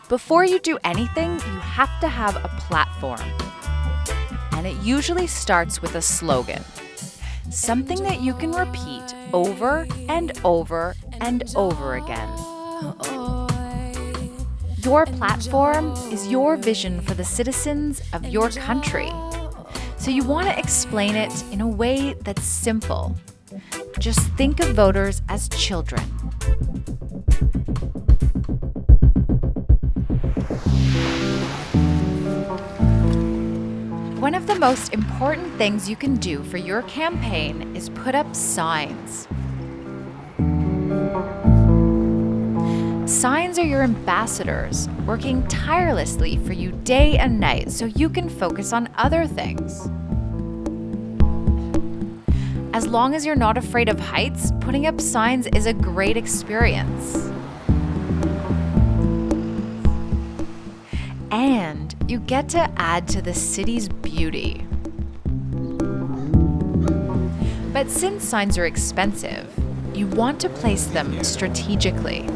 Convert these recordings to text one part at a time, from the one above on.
Before you do anything, you have to have a platform. And it usually starts with a slogan. Something that you can repeat over and over and over again. Your platform is your vision for the citizens of your country. So you want to explain it in a way that's simple. Just think of voters as children. One of the most important things you can do for your campaign is put up signs. Signs are your ambassadors, working tirelessly for you day and night so you can focus on other things. As long as you're not afraid of heights, putting up signs is a great experience. And you get to add to the city's beauty. But since signs are expensive, you want to place them strategically.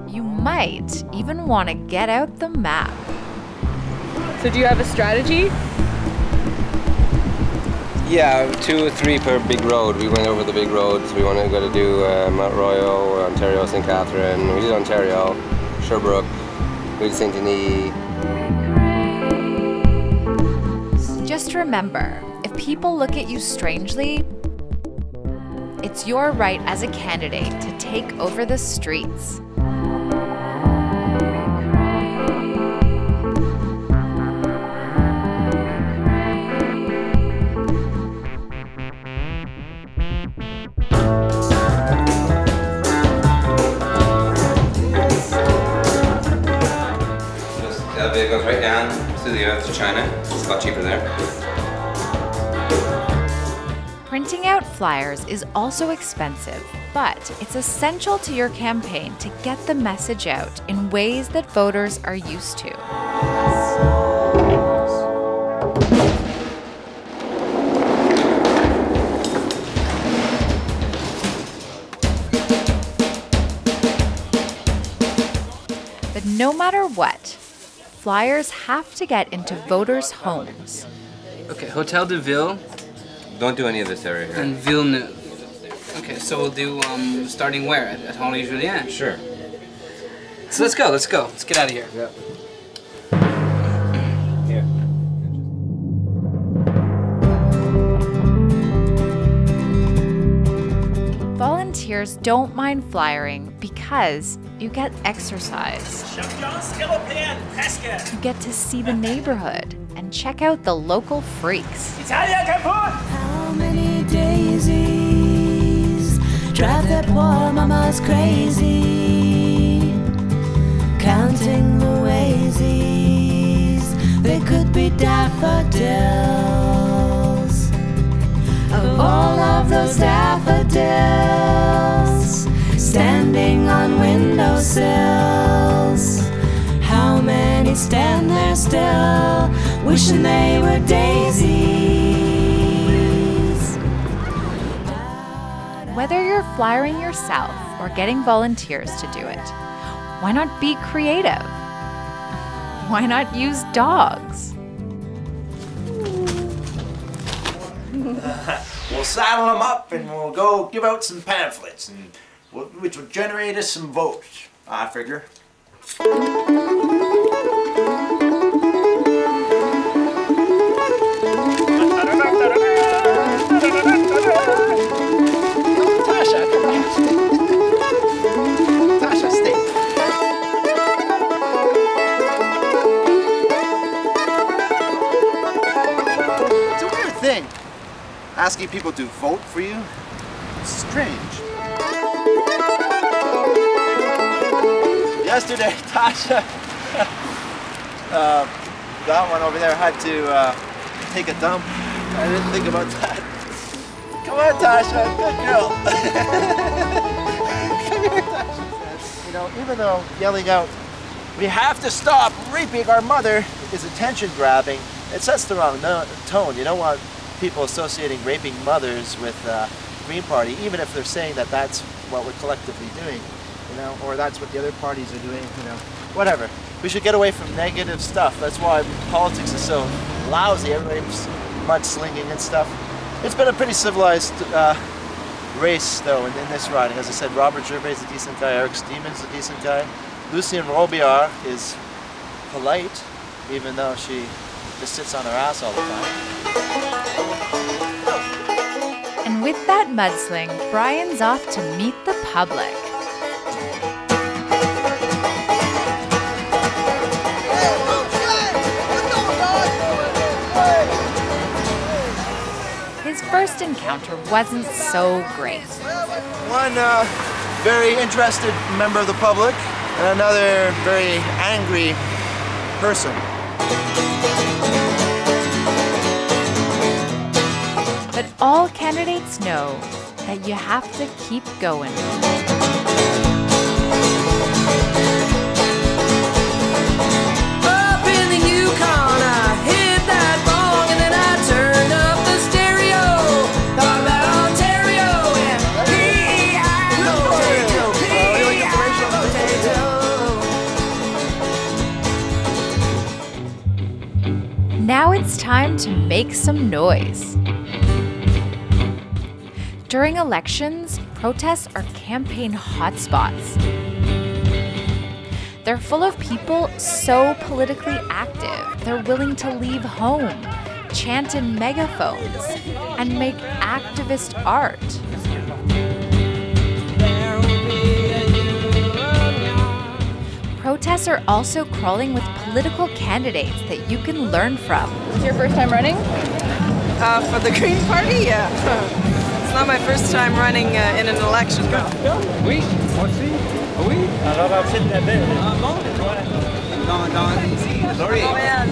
You might even want to get out the map. So do you have a strategy? Yeah, 2 or 3 per big road. We went over the big roads. We want to go to do Mount Royal, Ontario, St. Catherine. We did Ontario, Sherbrooke, we did St. Denis. Just remember, if people look at you strangely, it's your right as a candidate to take over the streets. It goes right down to the earth to China. It's a lot cheaper there. Printing out flyers is also expensive, but it's essential to your campaign to get the message out in ways that voters are used to. But no matter what, flyers have to get into voters' homes. Okay, Hotel de Ville. Don't do any of this area here. And Villeneuve. Okay, so we'll do starting where? At Henri Julien? Sure. So let's go. Let's get out of here. Yeah. Here. Volunteers don't mind flyering because you get exercise. You get to see the neighborhood and check out the local freaks. How many daisies drive that poor mama's crazy? Counting the waisies, they could be daffodils. Of all of those daffodils standing on windowsills, how many stand there still, wishing they were daisies? Whether you're flyering yourself or getting volunteers to do it, why not be creative? Why not use dogs? We'll saddle them up and we'll go give out some pamphlets, and which will generate us some votes, I figure. Tasha, come on. Tasha, stay. It's a weird thing, asking people to vote for you. It's strange. Yesterday, Tasha, that one over there had to take a dump. I didn't think about that. Come on, Tasha, good girl. Come here, Tasha. You know, even though yelling out, "We have to stop raping our mother," is attention grabbing, it sets the wrong tone. You don't want people associating raping mothers with Green Party, even if they're saying that that's what we're collectively doing. you know, or that's what the other parties are doing, you know, whatever. We should get away from negative stuff. That's why politics is so lousy. Everybody's mudslinging and stuff. It's been a pretty civilized race, though, in this riding. As I said, Robert Gervais is a decent guy, Eric Steeman's a decent guy. Lucien Robillard is polite, even though she just sits on her ass all the time. And with that mudsling, Brian's off to meet the public. His first encounter wasn't so great. One very interested member of the public and another very angry person. But all candidates know that you have to keep going. Up in the Yukon, I hit that bong and then I turned up the stereo. Thought about Ontario and P.I. potato. Now it's time to make some noise. During elections, protests are campaign hotspots. They're full of people so politically active, they're willing to leave home, chant in megaphones, and make activist art. Protests are also crawling with political candidates that you can learn from. Is it your first time running? For the Green Party, yeah. It's not my first time running in an election. Oui, aussi. Oui. Alors, c'est la belle. Ah bon? Ici. Sorry. Oh, yeah,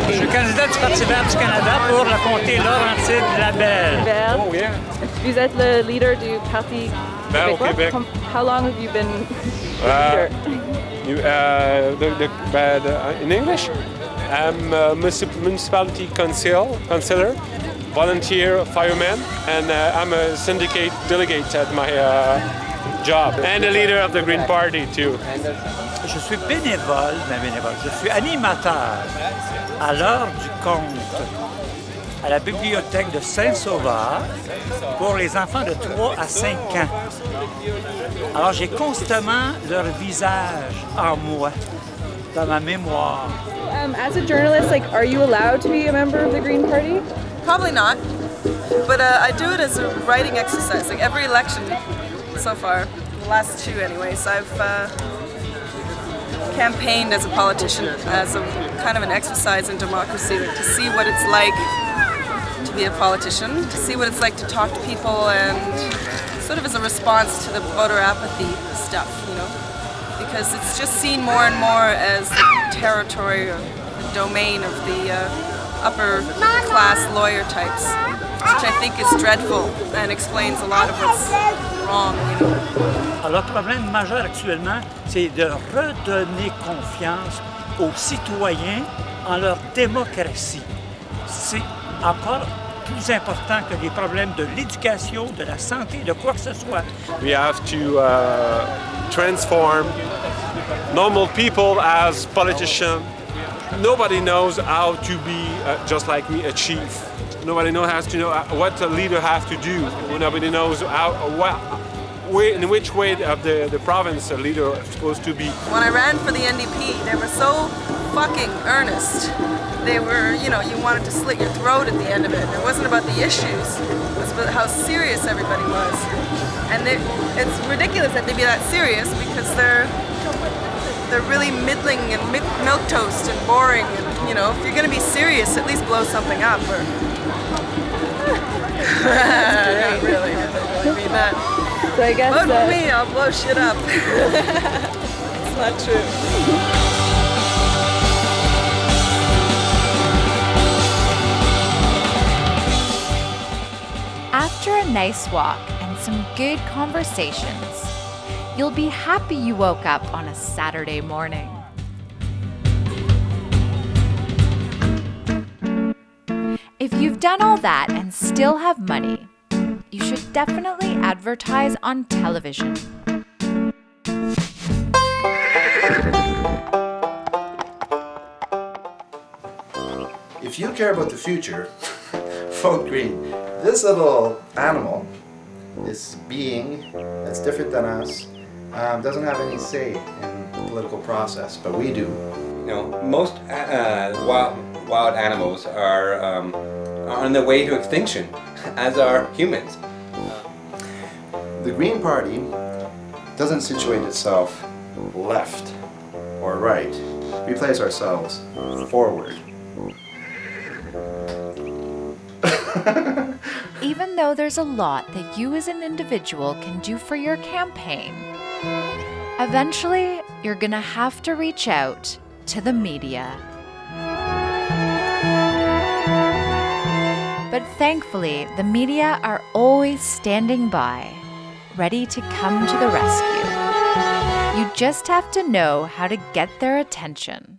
Je suis candidat du Parti vert du Canada pour le comté Laurentide-Labelle. Oh, yeah. Vous êtes le leader du Parti Vert au Québec. How long have you been leader? In English, I'm a municipality councillor, volunteer fireman, and I'm a syndicate delegate at my job, and the leader of the Green Party too. Je suis bénévole, je suis animateur à l'heure du compte à la bibliothèque de Saint-Sauveur pour les enfants de 3 à 5 ans. Alors j'ai constamment leur visage en moi, dans ma mémoire. As a journalist, are you allowed to be a member of the Green Party? Probably not, but I do it as a writing exercise. Like every election so far, the last 2 anyways, I've campaigned as a politician, as a kind of an exercise in democracy, to see what it's like to be a politician, to see what it's like to talk to people, and sort of as a response to the voter apathy stuff, you know, because it's just seen more and more as the territory or the domain of the upper class lawyer types, which I think is dreadful and explains a lot of what's wrong, you know. Alors, le problème majeur actuellement, c'est de redonner confiance aux citoyens en leur démocratie. C'est encore plus important que les problèmes de l'éducation, de la santé, de quoi que ce soit. We have to transform normal people as politicians. Nobody knows how to be, just like me, a chief. Nobody knows how to know what a leader has to do. Nobody knows in which way of the province a leader is supposed to be. When I ran for the NDP, they were so fucking earnest. They were, you know, you wanted to slit your throat at the end of it. It wasn't about the issues, it was about how serious everybody was. And it's ridiculous that they be that serious because they're really middling and milquetoast and boring. And, you know, if you're going to be serious, at least blow something up. Or not really. I mean that. So I guess vote for me, I'll blow shit up. It's not true. After a nice walk and some good conversations, you'll be happy you woke up on a Saturday morning. If you've done all that and still have money, you should definitely advertise on television. If you care about the future, vote green. This little animal, this being that's different than us, doesn't have any say in the political process, but we do. You know, most wild animals are on their way to extinction, as are humans. The Green Party doesn't situate itself left or right. We place ourselves forward. Even though there's a lot that you as an individual can do for your campaign, eventually you're gonna have to reach out to the media. But thankfully, the media are always standing by, ready to come to the rescue. You just have to know how to get their attention.